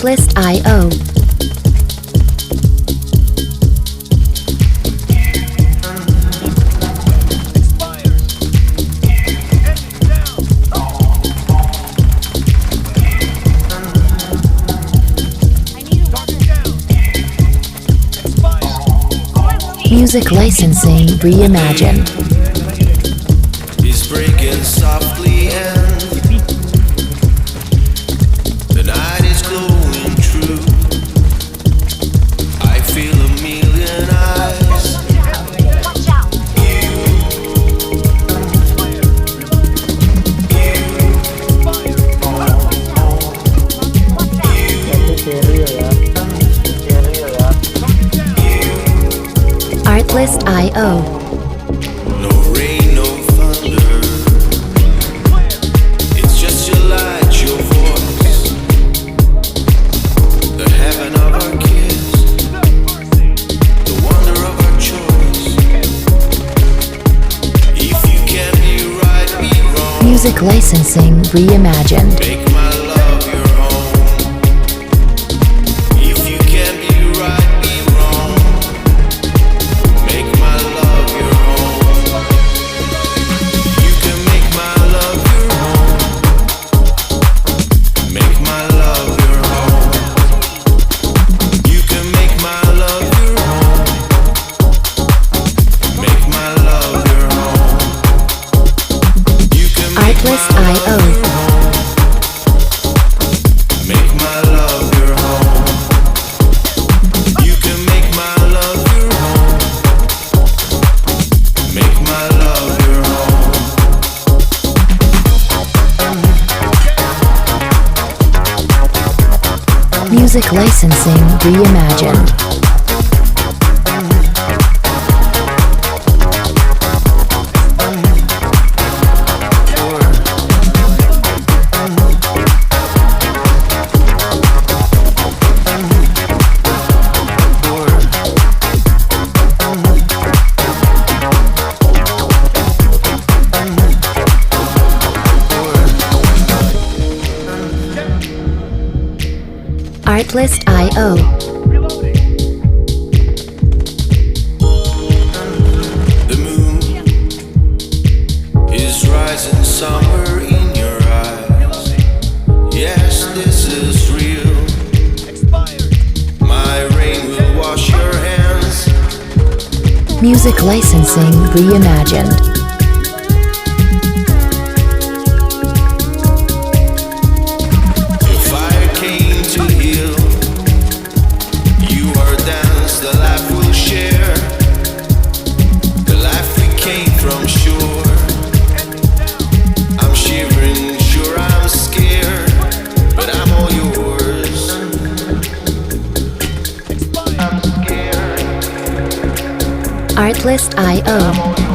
Artlist.io. Music licensing reimagined. Is breaking softly and the night is glowing true. I feel a million eyes. Artlist.io. No rain, no thunder. It's just your light, your voice. The heaven of our kiss. The wonder of our choice. If you can be right, be wrong. Music licensing reimagined. Make my love your home. If you can be right, be wrong. Make my love your home. You can make my love your home. Make my love your home. You can make my love your home. Make my love your home. You can make my love Artlist.io. your home. Make my love your home. You can make my love your home. Make my love your home. Music licensing reimagined. Artlist.io. The moon is rising somewhere in your eyes. Yes, this is real. My rain will wash your hands. Music licensing reimagined. If fire came to heal, you are dance, the life we'll share. The life we came from shore. I'm shivering, sure I'm scared, but I'm all yours. I'm scared. Artlist.io.